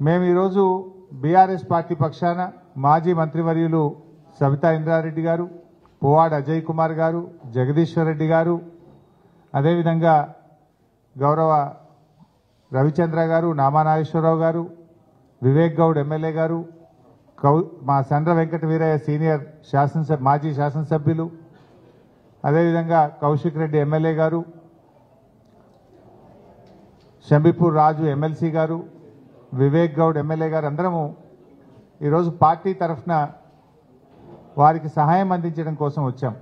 మేము ఈరోజు BRS party పక్షాన మాజీ మంత్రివర్యులు సబితా ఇంద్రారెడ్డి గారు, పువ్వాడ అజయ్ కుమార్ గారు, జగదీశ్వర్ రెడ్డి గారు, అదేవిధంగా గౌరవ రవిచంద్ర గారు, నామా నాగేశ్వరరావు గారు, వివేక్ గౌడ్ ఎమ్మెల్యే గారు, మా సండ్ర వెంకట వీరయ్య సీనియర్ మాజీ శాసనసభ్యులు, అదేవిధంగా కౌశిక్ రెడ్డి ఎమ్మెల్యే గారు, షంబీపూర్ రాజు ఎమ్మెల్సీ గారు, వివేక్ గౌడ్ ఎమ్మెల్యే గారు అందరము ఈరోజు పార్టీ తరఫున వారికి సహాయం అందించడం కోసం వచ్చాం.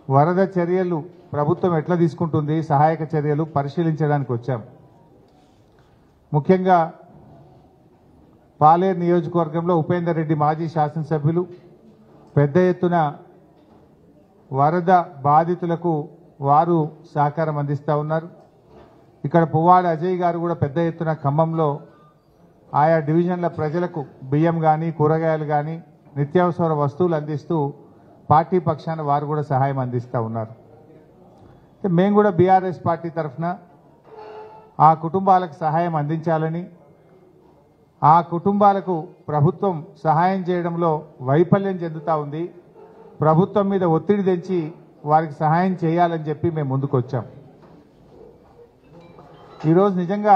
వరద చర్యలు ప్రభుత్వం ఎట్లా తీసుకుంటుంది, సహాయక చర్యలు పరిశీలించడానికి వచ్చాం. ముఖ్యంగా పాలేరు నియోజకవర్గంలో ఉపేందర్ రెడ్డి మాజీ శాసనసభ్యులు పెద్ద ఎత్తున వరద బాధితులకు వారు సహకారం అందిస్తూ ఉన్నారు. ఇక్కడ పువ్వాడ అజయ్ గారు కూడా పెద్ద ఎత్తున ఖమ్మంలో ఆయా డివిజన్ల ప్రజలకు బియ్యం కానీ కూరగాయలు కానీ నిత్యావసర వస్తువులు అందిస్తూ పార్టీ పక్షాన వారు కూడా సహాయం అందిస్తూ ఉన్నారు. మేము కూడా బీఆర్ఎస్ పార్టీ తరఫున ఆ కుటుంబాలకు సహాయం అందించాలని, ఆ కుటుంబాలకు ప్రభుత్వం సహాయం చేయడంలో వైఫల్యం చెందుతూ ఉంది, ప్రభుత్వం మీద ఒత్తిడి తెంచి వారికి సహాయం చేయాలని చెప్పి మేము ముందుకు వచ్చాం. ఈరోజు నిజంగా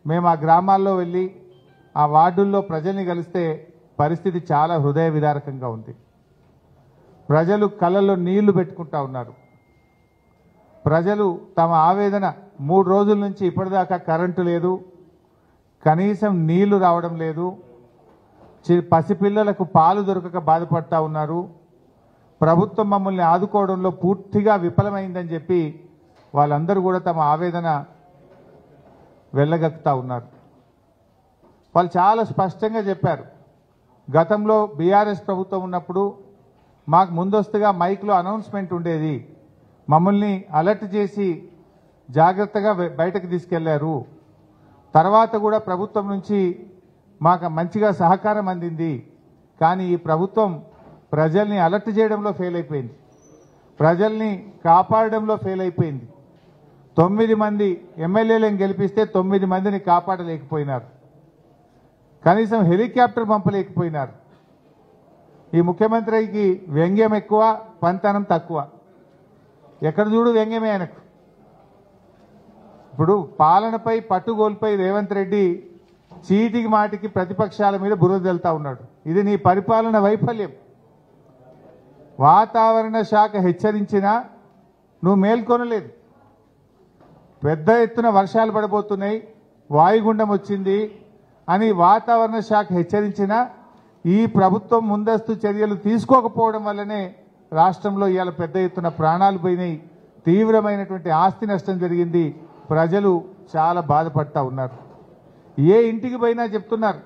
మేము ఆ గ్రామాల్లో వెళ్ళి ఆ వార్డుల్లో ప్రజల్ని కలిస్తే పరిస్థితి చాలా హృదయ విదారకంగా ఉంది. ప్రజలు కళ్ళల్లో నీళ్లు పెట్టుకుంటా ఉన్నారు. ప్రజలు తమ ఆవేదన 3 రోజుల నుంచి ఇప్పటిదాకా కరెంటు లేదు, కనీసం నీళ్లు రావడం లేదు, పసిపిల్లలకు పాలు దొరకక బాధపడతా ఉన్నారు, ప్రభుత్వం మమ్మల్ని ఆదుకోవడంలో పూర్తిగా విఫలమైందని చెప్పి వాళ్ళందరూ కూడా తమ ఆవేదన వెళ్ళగక్కుతా ఉన్నారు. వాళ్ళు చాలా స్పష్టంగా చెప్పారు, గతంలో బీఆర్ఎస్ ప్రభుత్వం ఉన్నప్పుడు మాకు ముందస్తుగా మైక్లో అనౌన్స్మెంట్ ఉండేది, మమ్మల్ని అలర్ట్ చేసి జాగ్రత్తగా బయటకు తీసుకెళ్లారు, తర్వాత కూడా ప్రభుత్వం నుంచి మాకు మంచిగా సహకారం అందింది, కానీ ఈ ప్రభుత్వం ప్రజల్ని అలర్ట్ చేయడంలో ఫెయిల్ అయిపోయింది, ప్రజల్ని కాపాడడంలో ఫెయిల్ అయిపోయింది. 9 మంది ఎమ్మెల్యేలను గెలిపిస్తే 9 మందిని కాపాడలేకపోయినారు, కనీసం హెలికాప్టర్ పంపలేకపోయినారు. ఈ ముఖ్యమంత్రికి వ్యంగ్యం ఎక్కువ, పంతనం తక్కువ. ఎక్కడ చూడు వ్యంగ్యమే ఆయనకు. ఇప్పుడు పాలనపై పట్టుగోల్పై రేవంత్ రెడ్డి చీటికి మాటికి ప్రతిపక్షాల మీద బురద జల్లుతా ఉన్నాడు. ఇది నీ పరిపాలన వైఫల్యం. వాతావరణ శాఖ హెచ్చరించినా నువ్వు మేల్కొనలేదు. పెద్ద ఎత్తున వర్షాలు పడబోతున్నాయి, వాయుగుండం వచ్చింది అని వాతావరణ శాఖ హెచ్చరించినా ఈ ప్రభుత్వం ముందస్తు చర్యలు తీసుకోకపోవడం వల్లనే రాష్ట్రంలో ఇవాళ పెద్ద ఎత్తున ప్రాణాలు పోయినాయి, తీవ్రమైనటువంటి ఆస్తి నష్టం జరిగింది, ప్రజలు చాలా బాధపడతా ఉన్నారు. ఏ ఇంటికి పోయినా చెప్తున్నారు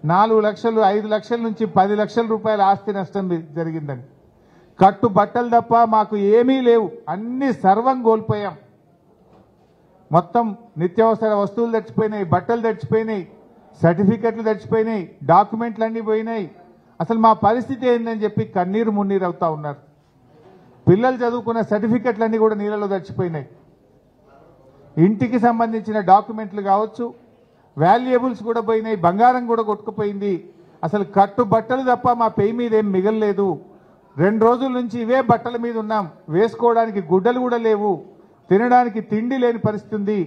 4 లక్షలు 5 లక్షల నుంచి 10 లక్షల రూపాయల ఆస్తి నష్టం జరిగిందని. కట్టు బట్టలు తప్ప మాకు ఏమీ లేవు, అన్ని సర్వం కోల్పోయాం. మొత్తం నిత్యావసర వస్తువులు తెచ్చిపోయినాయి, బట్టలు తెచ్చిపోయినాయి, సర్టిఫికెట్లు తెచ్చిపోయినాయి, డాక్యుమెంట్లు అన్నీ పోయినాయి. అసలు మా పరిస్థితి ఏందని చెప్పి కన్నీరు మున్నీరు అవుతా ఉన్నారు. పిల్లలు చదువుకున్న సర్టిఫికెట్లన్నీ కూడా నీళ్ళలో తెచ్చిపోయినాయి. ఇంటికి సంబంధించిన డాక్యుమెంట్లు కావచ్చు, వాల్యుయబుల్స్ కూడా పోయినాయి, బంగారం కూడా కొట్టుకుపోయింది. అసలు కట్టు బట్టలు తప్ప మా పెయి మీద ఏం మిగలలేదు. 2 రోజుల నుంచి ఇవే బట్టల మీద ఉన్నాం, వేసుకోవడానికి గుడ్డలు కూడా లేవు, తినడానికి తిండి లేని పరిస్థితి ఉంది,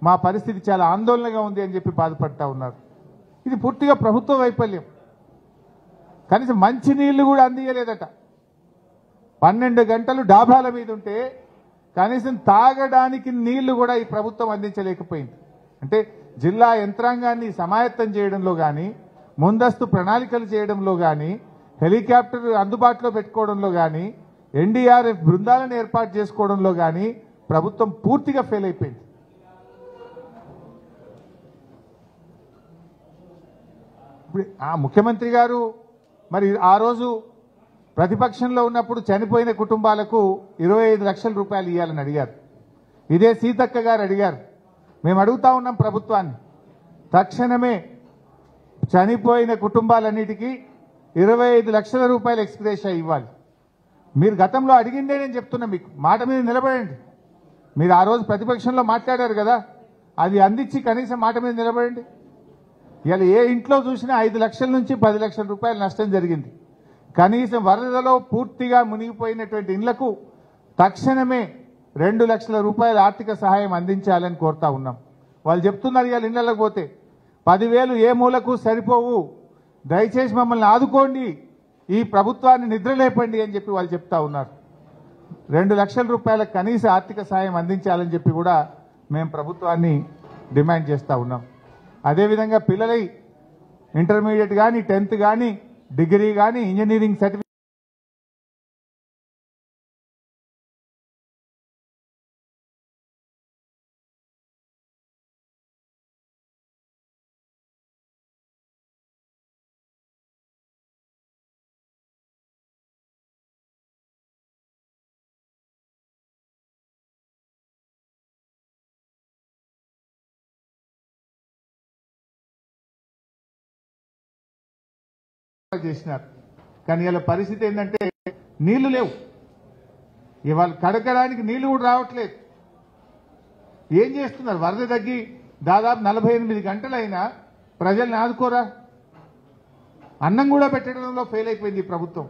మా పరిస్థితి చాలా ఆందోళనగా ఉంది అని చెప్పి బాధపడతా ఉన్నారు. ఇది పూర్తిగా ప్రభుత్వ వైఫల్యం. కనీసం మంచి నీళ్లు కూడా అందియలేదట. 12 గంటలు డాబాల మీద ఉంటే కనీసం తాగడానికి నీళ్లు కూడా ఈ ప్రభుత్వం అందించలేకపోయింది. అంటే జిల్లా యంత్రాంగాన్ని సమాయత్తం చేయడంలో కానీ, ముందస్తు ప్రణాళికలు చేయడంలో కానీ, హెలికాప్టర్ అందుబాటులో పెట్టుకోవడంలో కానీ, ఎన్డీఆర్ఎఫ్ బృందాలను ఏర్పాటు చేసుకోవడంలో కానీ ప్రభుత్వం పూర్తిగా ఫెయిల్ అయిపోయింది. ఇప్పుడు ఆ ముఖ్యమంత్రి గారు మరి ఆ రోజు ప్రతిపక్షంలో ఉన్నప్పుడు చనిపోయిన కుటుంబాలకు 25 లక్షల రూపాయలు ఇవ్వాలని అడిగారు. ఇదే సీతక్క గారు అడిగారు. మేము అడుగుతా ఉన్నాం ప్రభుత్వాన్ని, తక్షణమే చనిపోయిన కుటుంబాలన్నిటికీ 25 లక్షల రూపాయలు ఎక్స్గ్రేషియా ఇవ్వాలి. మీరు గతంలో అడిగిందే నేను చెప్తున్నా, మీకు మాట మీద నిలబడండి. మీరు ఆ రోజు ప్రతిపక్షంలో మాట్లాడారు కదా, అది అందించి కనీసం మాట మీద నిలబడండి. ఇలా ఏ ఇంట్లో చూసినా 5 లక్షల నుంచి 10 లక్షల రూపాయల నష్టం జరిగింది. కనీసం వరదలో పూర్తిగా మునిగిపోయినటువంటి ఇళ్లకు తక్షణమే 2 లక్షల రూపాయల ఆర్థిక సహాయం అందించాలని కోరుతా ఉన్నాం. వాళ్ళు చెప్తున్నారు ఇవాళ ఇళ్లకు పోతే 10,000 ఏ మూలకు సరిపోవు, దయచేసి మమ్మల్ని ఆదుకోండి, ఈ ప్రభుత్వాన్ని నిద్రలేపండి అని చెప్పి వాళ్ళు చెప్తా ఉన్నారు. 2 లక్షల రూపాయల కనీస ఆర్థిక సహాయం అందించాలని చెప్పి కూడా మేము ప్రభుత్వాన్ని డిమాండ్ చేస్తూ ఉన్నాం. అదేవిధంగా పిల్లలై ఇంటర్మీడియట్ కానీ 10th కానీ డిగ్రీ కానీ ఇంజనీరింగ్ సర్టిఫికేట్ చేసినారు. కానీ ఇలా పరిస్థితి ఏంటంటే నీళ్లు లేవు, ఇవాళ కడగడానికి నీళ్లు కూడా రావట్లేదు. ఏం చేస్తున్నారు? వరద తగ్గి దాదాపు 48 గంటలైనా ప్రజల్ని ఆదుకోరా? అన్నం కూడా పెట్టడంలో ఫెయిల్ అయిపోయింది ఈ ప్రభుత్వం.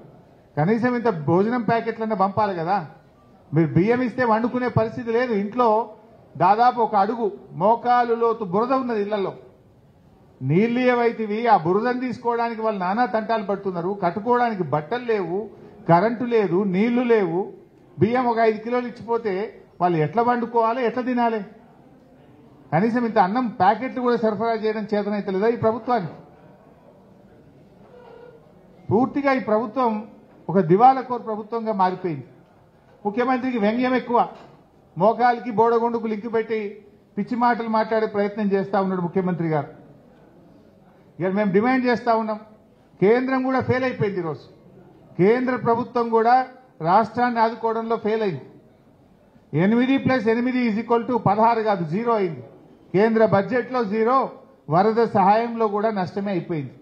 కనీసం ఇంత భోజనం ప్యాకెట్లన్నా పంపాలి కదా. మీరు బియ్యం ఇస్తే వండుకునే పరిస్థితి లేదు. ఇంట్లో దాదాపు ఒక అడుగు మోకాలు లోతు బురద ఉన్నది ఇళ్లలో. నీళ్లు ఏవైతివి ఆ బురదను తీసుకోవడానికి వాళ్ళు నానా తంటాలు పడుతున్నారు. కట్టుకోవడానికి బట్టలు లేవు, కరెంటు లేదు, నీళ్లు లేవు. బియ్యం ఒక 5 కిలోలు ఇచ్చిపోతే వాళ్ళు ఎట్లా వండుకోవాలి, ఎట్లా తినాలి? కనీసం ఇంత అన్నం ప్యాకెట్లు కూడా సరఫరా చేయడం చేతనైతే లేదా ఈ ప్రభుత్వానికి? పూర్తిగా ఈ ప్రభుత్వం ఒక దివాళకోరు ప్రభుత్వంగా మారిపోయింది. ముఖ్యమంత్రికి వ్యంగ్యం ఎక్కువ. మోకాలికి బోడగొండుకు లింకు పెట్టి పిచ్చి మాటలు మాట్లాడే ప్రయత్నం చేస్తా ఉన్నాడు ముఖ్యమంత్రి గారు. ఇక మేము డిమాండ్ చేస్తా ఉన్నాం. కేంద్రం కూడా ఫెయిల్ అయిపోయింది. ఈరోజు కేంద్ర ప్రభుత్వం కూడా రాష్ట్రాన్ని ఆదుకోవడంలో ఫెయిల్ అయింది. 8+8 = 16 కాదు, 0 అయింది. కేంద్ర బడ్జెట్లో 0, వరద సహాయంలో కూడా నష్టమే అయిపోయింది.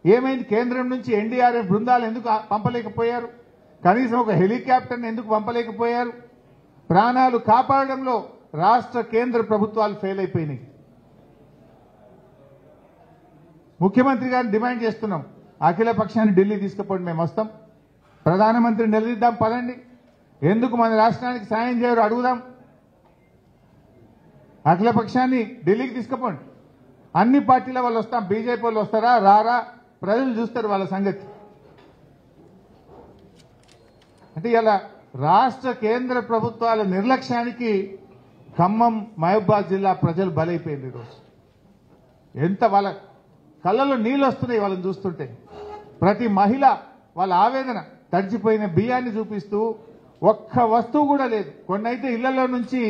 ఏమైంది? కేంద్రం నుంచి NDRF బృందాలు ఎందుకు పంపలేకపోయారు? కనీసం ఒక హెలికాప్టర్ని ఎందుకు పంపలేకపోయారు? ప్రాణాలు కాపాడడంలో రాష్ట్ర కేంద్ర ప్రభుత్వాలు ఫెయిల్ అయిపోయినాయి. ముఖ్యమంత్రి గారిని డిమాండ్ చేస్తున్నాం, అఖిల పక్షాన్ని ఢిల్లీ తీసుకుపోండి, మేము వస్తాం. ప్రధానమంత్రిని నిలదీద్దాం, పదండి. ఎందుకు మన రాష్ట్రానికి సాయం చేయరు అడుగుదాం. అఖిల పక్షాన్ని ఢిల్లీకి తీసుకుపోండి. అన్ని పార్టీల వాళ్ళు వస్తాం. బీజేపీ వాళ్ళు వస్తారా రారా ప్రజలు చూస్తారు వాళ్ళ సంగతి. అంటే ఇలా రాష్ట్ర కేంద్ర ప్రభుత్వాల నిర్లక్ష్యానికి ఖమ్మం మహబూబాద్ జిల్లా ప్రజలు బలైపోయింది. ఈరోజు ఎంత వాళ్ళ కళ్ళలో నీళ్ళు వస్తున్నాయి వాళ్ళని చూస్తుంటే. ప్రతి మహిళ వాళ్ళ ఆవేదన, తడిచిపోయిన బియ్యాన్ని చూపిస్తూ ఒక్క వస్తువు కూడా లేదు. కొన్ని అయితే ఇళ్లలో నుంచి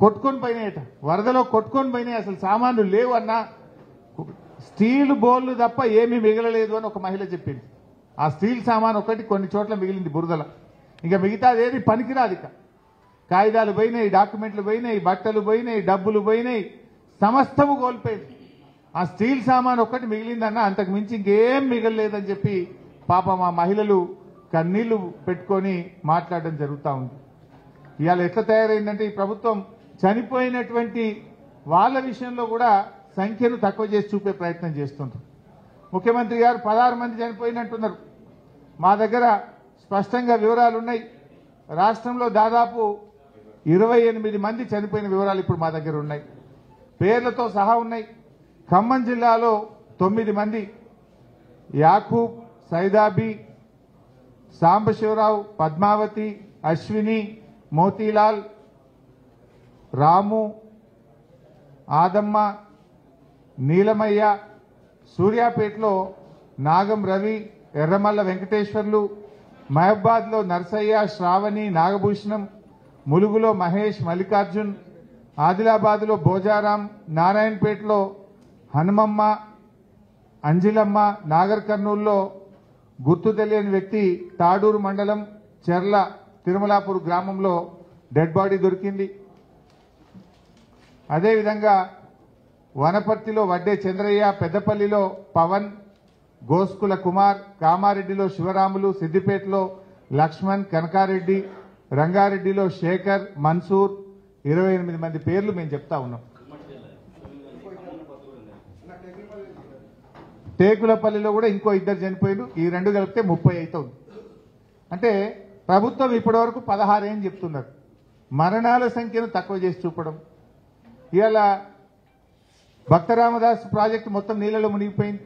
కొట్టుకొని పోయినాయట, వరదలో కొట్టుకొని పోయినాయి. అసలు సామాన్లు లేవు అన్నా, స్టీల్ బౌళ్ళు తప్ప ఏమీ మిగలలేదు అని ఒక మహిళ చెప్పింది. ఆ స్టీల్ సామాన్ ఒకటి కొన్ని చోట్ల మిగిలింది బురదల. ఇంకా మిగతాది ఏది పనికిరాదు. ఇక కాగితాలు పోయినాయి, డాక్యుమెంట్లు పోయినాయి, బట్టలు పోయినాయి, డబ్బులు పోయినాయి, సమస్తము కోల్పోయింది. ఆ స్టీల్ సామాన్ ఒక్కటి మిగిలిందన్నా, అంతకు మించి ఇంకేం మిగలలేదని చెప్పి పాపం ఆ మహిళలు కన్నీళ్లు పెట్టుకొని మాట్లాడడం జరుగుతూ ఉంది. ఇవాళ ఎట్లా తయారైందంటే ఈ ప్రభుత్వం చనిపోయినటువంటి వాళ్ళ విషయంలో కూడా సంఖ్యను తక్కువ చేసి చూపే ప్రయత్నం చేస్తుంటారు. ముఖ్యమంత్రి గారు 16 మంది చనిపోయినట్టున్నారు. మా దగ్గర స్పష్టంగా వివరాలు ఉన్నాయి. రాష్ట్రంలో దాదాపు 28 మంది చనిపోయిన వివరాలు ఇప్పుడు మా దగ్గర ఉన్నాయి, పేర్లతో సహా ఉన్నాయి. ఖమ్మం జిల్లాలో 9 మంది, యాకూబ్, సైదాబి, సాంబశివరావు, పద్మావతి, అశ్విని, మోతీలాల్, రాము, ఆదమ్మ, నీలమయ్య. సూర్యాపేటలో నాగం రవి, ఎర్రమల్ల వెంకటేశ్వర్లు, మహబాద్లో నర్సయ్య, శ్రావణి, నాగభూషణం, ములుగులో మహేష్, మల్లికార్జున్, ఆదిలాబాద్లో భోజారాం, నారాయణపేటలో హనుమమ్మ, అంజిలమ్మ, నాగర్ కర్నూల్లో గుర్తు తెలియని వ్యక్తి తాడూరు మండలం చెర్ల తిరుమలాపూర్ గ్రామంలో డెడ్ బాడీ దొరికింది. అదేవిధంగా వనపర్తిలో వడ్డే చంద్రయ్య, పెద్దపల్లిలో పవన్, గోస్కుల కుమార్, కామారెడ్డిలో శివరాములు, సిద్దిపేటలో లక్ష్మణ్, కనకారెడ్డి, రంగారెడ్డిలో శేఖర్, మన్సూర్, 28 మంది పేర్లు మేము చెప్తా ఉన్నాం. టేకులపల్లిలో కూడా ఇంకో 2 చనిపోయారు. ఈ 2 కలిపితే 30 అవుతుంది. అంటే ప్రభుత్వం ఇప్పటివరకు 16 అని చెప్తున్నారు. మరణాల సంఖ్యను తక్కువ చేసి చూపడం. ఇవాళ భక్తరామదాస్ ప్రాజెక్టు మొత్తం నీళ్లలో మునిగిపోయింది.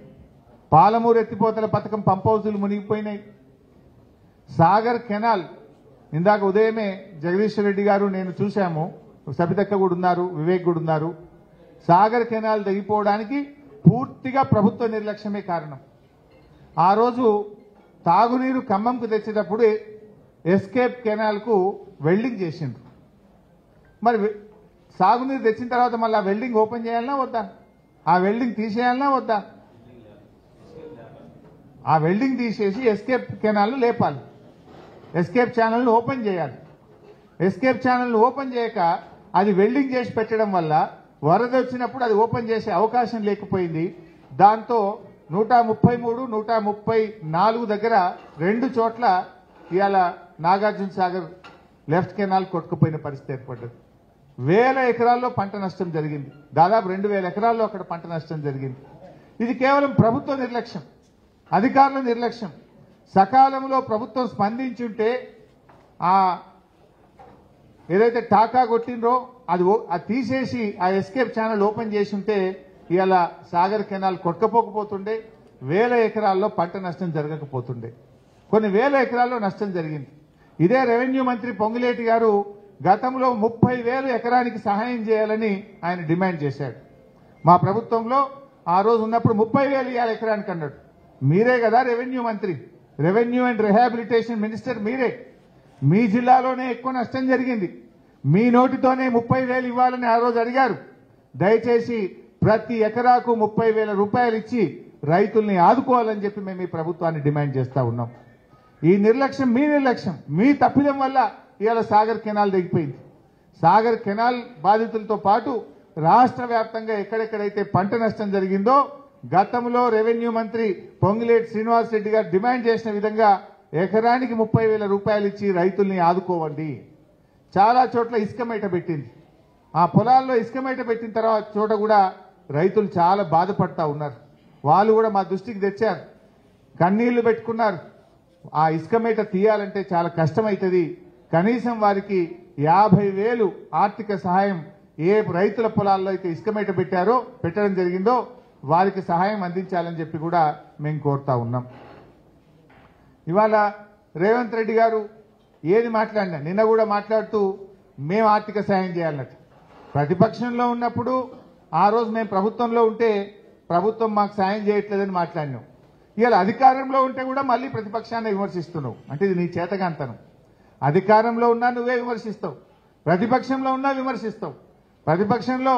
పాలమూరు ఎత్తిపోతల పథకం పంప్ హౌజులు మునిగిపోయినాయి. సాగర్ కెనాల్ ఇందాక ఉదయమే జగదీశ్వర్ రెడ్డి గారు నేను చూశాము, సబితక్క కూడా ఉన్నారు, వివేక్ కూడా ఉన్నారు. సాగర్ కెనాల్ తెగిపోవడానికి పూర్తిగా ప్రభుత్వ నిర్లక్ష్యమే కారణం. ఆ రోజు తాగునీరు ఖమ్మంకు తెచ్చేటప్పుడు ఎస్కేప్ కెనాల్కు వెల్డింగ్ చేసిండ్రు. మరి సాగునీరు తెచ్చిన తర్వాత మళ్ళీ ఆ వెల్డింగ్ ఓపెన్ చేయాలన్నా వద్దా? ఆ వెల్డింగ్ తీసేయాలన్నా వద్దా? ఆ వెల్డింగ్ తీసేసి ఎస్కేప్ కెనాల్ను లేపాలి, ఎస్కేప్ ఛానల్ను ఓపెన్ చేయాలి. ఎస్కేప్ ఛానల్ను ఓపెన్ చేయక అది వెల్డింగ్ చేసి పెట్టడం వల్ల వరద వచ్చినప్పుడు అది ఓపెన్ చేసే అవకాశం లేకపోయింది. దాంతో 133, 134 దగ్గర 2 చోట్ల ఇవాళ నాగార్జున సాగర్ లెఫ్ట్ కెనాల్ కొట్టుకుపోయిన పరిస్థితి ఏర్పడ్డది. 1000 ఎకరాల్లో పంట నష్టం జరిగింది. దాదాపు 2000 ఎకరాల్లో అక్కడ పంట నష్టం జరిగింది. ఇది కేవలం ప్రభుత్వ నిర్లక్ష్యం, అధికారుల నిర్లక్ష్యం. సకాలంలో ప్రభుత్వం స్పందించుంటే ఆ ఏదైతే టాకా కొట్టిండ్రో అది తీసేసి ఆ ఎస్కేప్ ఛానల్ ఓపెన్ చేసి ఉంటే ఇవాళ సాగర్ కెనాల్ కొట్టుకపోకపోతుండే, 1000 ఎకరాల్లో పంట నష్టం జరగకపోతుండే. కొన్ని 1000 ఎకరాల్లో నష్టం జరిగింది. ఇదే రెవెన్యూ మంత్రి పొంగులేటి గారు గతంలో 30,000 ఎకరానికి సహాయం చేయాలని ఆయన డిమాండ్ చేశాడు. మా ప్రభుత్వంలో ఆ రోజు ఉన్నప్పుడు 30,000 ఇవ్వాలి ఎకరానికి అన్నాడు. మీరే కదా రెవెన్యూ మంత్రి, రెవెన్యూ అండ్ రిహాబిలిటేషన్ మినిస్టర్ మీరే. మీ జిల్లాలోనే ఎక్కువ నష్టం జరిగింది. మీ నోటితోనే 30,000 ఇవ్వాలని ఆ రోజు అడిగారు. దయచేసి ప్రతి ఎకరాకు 30,000 రూపాయలు ఇచ్చి రైతుల్ని ఆదుకోవాలని చెప్పి మేము ఈ ప్రభుత్వాన్ని డిమాండ్ చేస్తా ఉన్నాం. ఈ నిర్లక్ష్యం మీ నిర్లక్ష్యం, మీ తప్పిదం వల్ల ఇవాళ సాగర్ కెనాల్ దిగిపోయింది. సాగర్ కెనాల్ బాధితులతో పాటు రాష్ట్ర వ్యాప్తంగా ఎక్కడెక్కడైతే పంట నష్టం జరిగిందో గతంలో రెవెన్యూ మంత్రి పొంగులేటి శ్రీనివాస్ రెడ్డి గారు డిమాండ్ చేసిన విధంగా ఎకరానికి 30,000 రూపాయలు ఇచ్చి రైతుల్ని ఆదుకోవండి. చాలా చోట్ల ఇసుక మేట పెట్టింది. ఆ పొలాల్లో ఇసుక మేట పెట్టిన తర్వాత చోట కూడా రైతులు చాలా బాధపడతా ఉన్నారు. వాళ్ళు కూడా మా దృష్టికి తెచ్చారు, కన్నీళ్లు పెట్టుకున్నారు. ఆ ఇసుక మేట తీయాలంటే చాలా కష్టమవుతుంది, కనీసం వారికి 50,000 ఆర్థిక సహాయం ఏ రైతుల పొలాల్లో అయితే ఇసుక మేట పెట్టడం జరిగిందో వారికి సహాయం అందించాలని చెప్పి కూడా మేము కోరుతా ఉన్నాం. ఇవాళ రేవంత్ రెడ్డి గారు ఏది మాట్లాడినా నిన్న కూడా మాట్లాడుతూ మేము ఆర్థిక సాయం చేయాలన్నట్టు. ప్రతిపక్షంలో ఉన్నప్పుడు ఆ రోజు మేము ప్రభుత్వంలో ఉంటే ప్రభుత్వం మాకు సాయం చేయట్లేదని మాట్లాడినాం. ఇవాళ అధికారంలో ఉంటే కూడా మళ్ళీ ప్రతిపక్షాన్ని విమర్శిస్తున్నావు. అంటే ఇది నీ చేతగాంతనం. అధికారంలో ఉన్నా నువ్వే విమర్శిస్తావు, ప్రతిపక్షంలో ఉన్నా విమర్శిస్తావు. ప్రతిపక్షంలో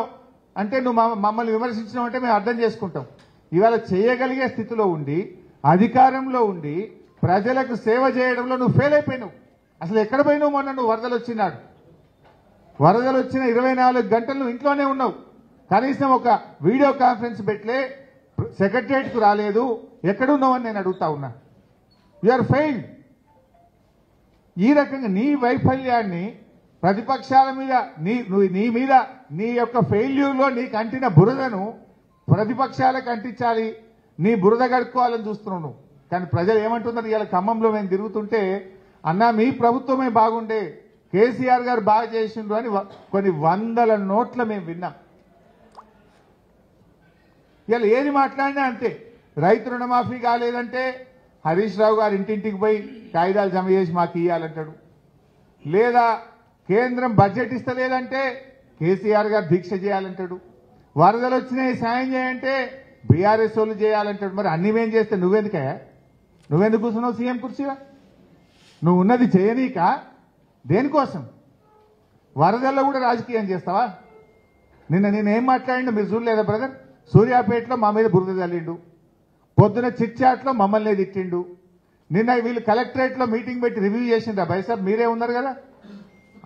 అంటే నువ్వు మమ్మల్ని విమర్శించడం అంటే మేము అర్థం చేసుకుంటాం. ఇవాళ చేయగలిగే స్థితిలో ఉండి అధికారంలో ఉండి ప్రజలకు సేవ చేయడంలో నువ్వు ఫెయిల్ అయిపోయినావు. అసలు ఎక్కడ పోయినావు? మొన్న నువ్వు వరదలు వచ్చినాడు, వరదలు వచ్చిన 24 గంటలు నువ్వు ఇంట్లోనే ఉన్నావు. కనీసం ఒక వీడియో కాన్ఫరెన్స్ పెట్టలే, సెక్రటరియట్కు రాలేదు, ఎక్కడున్నావని నేను అడుగుతా ఉన్నా. You are failed. ఈ రకంగా నీ వైఫల్యాన్ని ప్రతిపక్షాల మీద నీ యొక్క ఫెయిల్యూర్లో నీకు అంటిన బురదను ప్రతిపక్షాలకు అంటించాలి, నీ బురద గడుక్కోవాలని చూస్తున్నావు నువ్వు. కానీ ప్రజలు ఏమంటున్నారు? ఇవాళ ఖమ్మంలో మేము తిరుగుతుంటే అన్నా మీ ప్రభుత్వమే బాగుండే, కేసీఆర్ గారు బాగా చేసిండ్రు అని కొన్ని 100 నోట్ల మేము విన్నాం. ఇవాళ ఏది మాట్లాడినా అంతే. రైతు రుణమాఫీ కాలేదంటే హరీష్ రావు గారు ఇంటింటికి పోయి కాగితాలు జమ చేసి మాకు ఇవ్వాలంటాడు. లేదా కేంద్రం బడ్జెట్ ఇస్తలేదంటే కేసీఆర్ గారు దీక్ష చేయాలంటాడు. వరదలు వచ్చినాయి సాయం చేయంటే బీఆర్ఎస్ వాళ్ళు చేయాలంటాడు. మరి అన్ని మేం చేస్తే నువ్వెందుకు కూర్చున్నావు సీఎం కుర్చీగా? నువ్వు ఉన్నది చేయనీక దేనికోసం? వరదల్లో కూడా రాజకీయం చేస్తావా? నేనేం మాట్లాడిండు మీరు చూడలేదా బ్రదర్? సూర్యాపేటలో మా మీద బురద చల్లిండు, పొద్దున చిట్చాట్లో మమ్మల్ని తిట్టిండు. నిన్న వీళ్ళు కలెక్టరేట్లో మీటింగ్ పెట్టి రివ్యూ చేసిండ్రా బైసాబ్? మీరే ఉన్నారు కదా.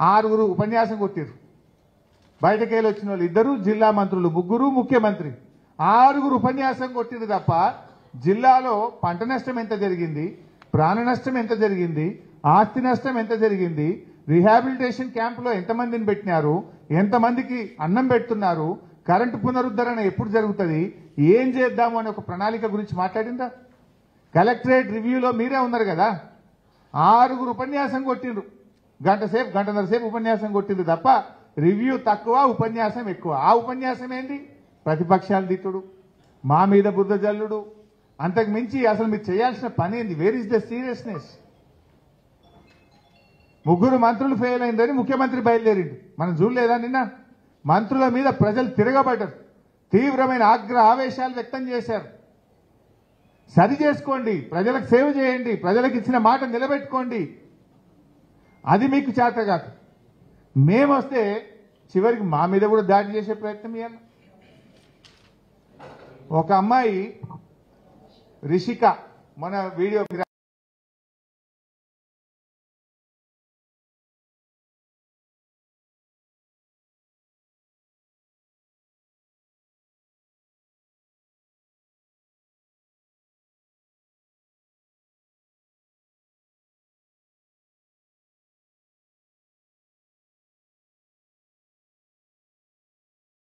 6 ఉపన్యాసం కొట్టిరు. బయటకెళ్ళి వచ్చిన వాళ్ళు 2 జిల్లా మంత్రులు, 3 ముఖ్యమంత్రి, 6 ఉపన్యాసం కొట్టిరు తప్ప జిల్లాలో పంట నష్టం ఎంత జరిగింది, ప్రాణ నష్టం ఎంత జరిగింది, ఆస్తి నష్టం ఎంత జరిగింది, రీహాబిలిటేషన్ క్యాంపులో ఎంతమందిని పెట్టినారు, ఎంతమందికి అన్నం పెడుతున్నారు, కరెంటు పునరుద్ధరణ ఎప్పుడు జరుగుతుంది, ఏం చేద్దాము అనే ఒక ప్రణాళిక గురించి మాట్లాడిందా? కలెక్టరేట్ రివ్యూలో మీరే ఉన్నారు కదా, 6 ఉపన్యాసం కొట్టిండ్రు, గంటన్నర సేపు ఉపన్యాసం కొట్టిండ్రు తప్ప రివ్యూ తక్కువ, ఉపన్యాసం ఎక్కువ. ఆ ఉపన్యాసం ఏంటి? ప్రతిపక్షాలు దిట్టుడు, మా మీద బురద జల్లుడు. అంతకు మించి అసలు మీరు చేయాల్సిన పని ఏంది? Where is the seriousness? 3 మంత్రులు ఫెయిల్ అయిందని ముఖ్యమంత్రి బయలుదేరిండు. మనం చూడలేదా నిన్న? మంత్రుల మీద ప్రజలు తిరగబడ్డారు, తీవ్రమైన ఆవేశాలు వ్యక్తం చేశారు. సరి చేసుకోండి, ప్రజలకు సేవ చేయండి, ప్రజలకు ఇచ్చిన మాట నిలబెట్టుకోండి. అది మీకు చేత కాదు. మేమొస్తే చివరికి మా మీద కూడా దాడి చేసే ప్రయత్నం చేయాలి. ఒక అమ్మాయి రిషిక మన వీడియో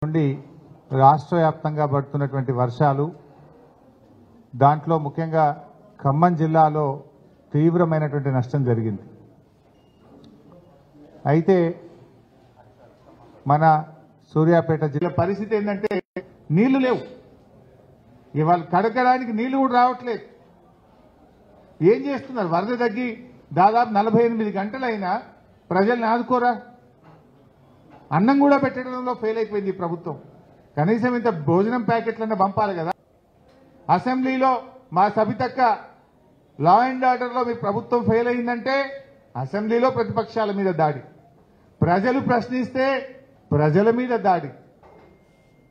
నుండి రాష్ట్ర వ్యాప్తంగా పడుతున్నటువంటి వర్షాలు, దాంట్లో ముఖ్యంగా ఖమ్మం జిల్లాలో తీవ్రమైనటువంటి నష్టం జరిగింది. అయితే మన సూర్యాపేట జిల్లా పరిస్థితి ఏంటంటే నీళ్లు లేవు, ఇవాళ కడగడానికి నీళ్లు కూడా రావట్లేదు. ఏం చేస్తున్నారు? వరద తగ్గి దాదాపు 48 గంటలైనా ప్రజల్ని ఆదుకోరా? అన్నం కూడా పెట్టడంలో ఫెయిల్ అయిపోయింది ఈ ప్రభుత్వం. కనీసం ఇంత భోజనం ప్యాకెట్లన్నా పంపాలి కదా. అసెంబ్లీలో మా సబితక్క లా అండ్ ఆర్డర్లో మీ ప్రభుత్వం ఫెయిల్ అయిందంటే అసెంబ్లీలో ప్రతిపక్షాల మీద దాడి, ప్రజలు ప్రశ్నిస్తే ప్రజల మీద దాడి,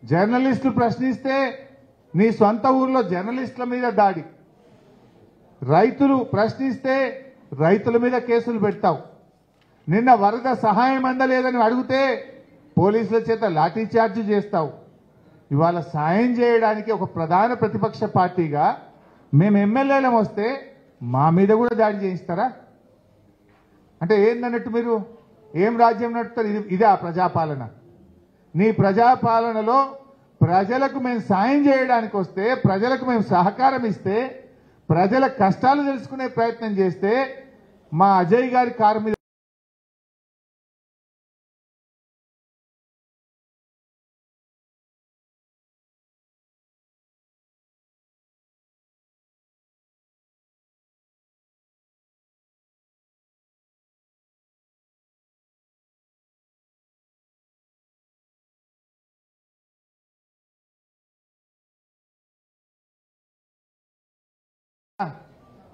జర్నలిస్టులు ప్రశ్నిస్తే నీ సొంత ఊర్లో జర్నలిస్టుల మీద దాడి, రైతులు ప్రశ్నిస్తే రైతుల మీద కేసులు పెడతావు. నిన్న వరద సహాయం అందలేదని అడిగితే పోలీసుల చేత లాఠీ చార్జ్ చేస్తావు. ఇవాళ సాయం చేయడానికి ఒక ప్రధాన ప్రతిపక్ష పార్టీగా మేము ఎమ్మెల్యేలం వస్తే మా మీద కూడా దాడి చేయిస్తారా? అంటే ఏందన్నట్టు మీరు ఏం రాజ్యం నడుపుతారు? ఇదే ఆ ప్రజాపాలన. నీ ప్రజాపాలనలో ప్రజలకు మేము సాయం చేయడానికి వస్తే, ప్రజలకు మేము సహకారం ఇస్తే, ప్రజల కష్టాలు తెలుసుకునే ప్రయత్నం చేస్తే మా అజయ్ గారి కారు మీద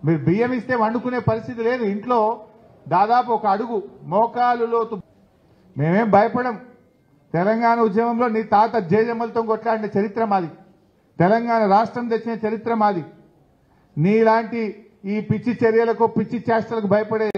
మీరు బియ్యం ఇస్తే వండుకునే పరిస్థితి లేదు. ఇంట్లో దాదాపు ఒక అడుగు మోకాలు లోతు. మేమేం భయపడం. తెలంగాణ ఉద్యమంలో నీ తాత జేజమ్మలతో కొట్లాడిన చరిత్ర మాది, తెలంగాణ రాష్ట్రం తెచ్చిన చరిత్ర మాది. నీలాంటి ఈ పిచ్చి చర్యలకు, పిచ్చి చేష్టలకు భయపడే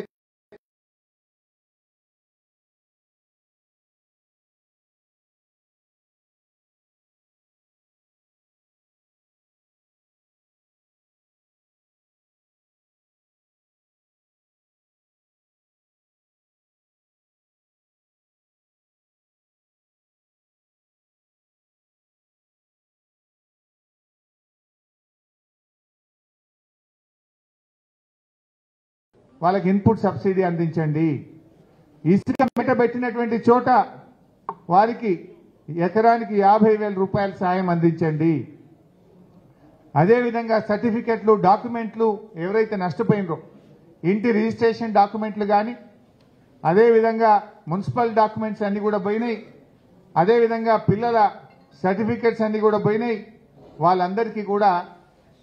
వాళ్ళకి ఇన్పుట్ సబ్సిడీ అందించండి. ఇసుక పెట్టినటువంటి చోట వారికి ఎకరానికి 50,000 రూపాయల సాయం అందించండి. అదేవిధంగా సర్టిఫికెట్లు, డాక్యుమెంట్లు ఎవరైతే నష్టపోయినరో ఇంటి రిజిస్ట్రేషన్ డాక్యుమెంట్లు కానీ, అదేవిధంగా మున్సిపల్ డాక్యుమెంట్స్ అన్ని కూడా పోయినాయి, అదేవిధంగా పిల్లల సర్టిఫికెట్స్ అన్ని కూడా పోయినాయి. వాళ్ళందరికీ కూడా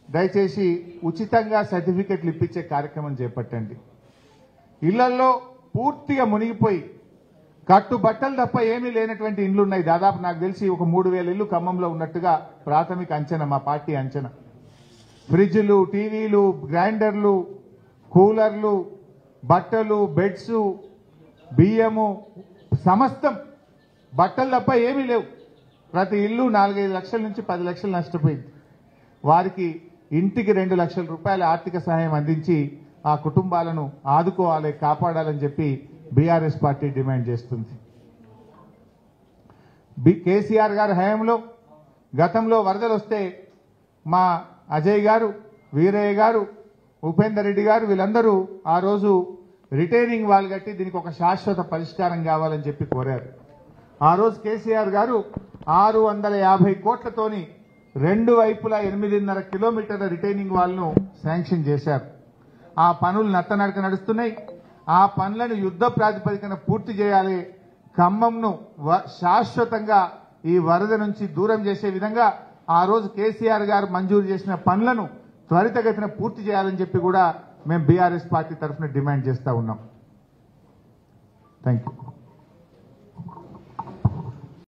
దయచేసి ఉచితంగా సర్టిఫికెట్లు ఇప్పించే కార్యక్రమం చేపట్టండి. ఇళ్లలో పూర్తిగా మునిగిపోయి కట్టుబట్టలు తప్ప ఏమీ లేనటువంటి ఇండ్లు ఉన్నాయి. దాదాపు నాకు తెలిసి ఒక 3,000 ఇళ్లు ఖమ్మంలో ఉన్నట్టుగా ప్రాథమిక అంచనా, మా పార్టీ అంచనా. ఫ్రిడ్జ్లు, టీవీలు, గ్రైండర్లు, కూలర్లు, బట్టలు, బెడ్స్, బియ్యము, సమస్తం బట్టలు తప్ప ఏమీ లేవు. ప్రతి ఇల్లు 4-5 లక్షల నుంచి 10 లక్షలు నష్టపోయింది. వారికి ఇంటికి 2 లక్షల రూపాయల ఆర్థిక సహాయం అందించి ఆ కుటుంబాలను ఆదుకోవాలి, కాపాడాలని చెప్పి బీఆర్ఎస్ పార్టీ డిమాండ్ చేస్తుంది. కేసీఆర్ గారి హయాంలో గతంలో వరదలు వస్తే మా అజయ్ గారు, వీరయ్య గారు, ఉపేందర్ రెడ్డి గారు వీళ్ళందరూ ఆ రోజు రిటైనింగ్ వాల్ కట్టి దీనికి ఒక శాశ్వత పరిష్కారం కావాలని చెప్పి కోరారు. ఆ రోజు కేసీఆర్ గారు 650 కోట్లతోని రెండు వైపులా 8.5 కిలోమీటర్ల రిటైనింగ్ వాల్ ను శాంక్షన్ చేశారు. ఆ పనులు నత్తనడక నడుస్తున్నాయి. ఆ పనులను యుద్ధ ప్రాతిపదికన పూర్తి చేయాలి. ఖమ్మంను శాశ్వతంగా ఈ వరద నుంచి దూరం చేసే విధంగా ఆ రోజు కేసీఆర్ గారు మంజూరు చేసిన పనులను త్వరితగతిన పూర్తి చేయాలని చెప్పి కూడా మేము బీఆర్ఎస్ పార్టీ తరఫున డిమాండ్ చేస్తా ఉన్నాం. Thank you.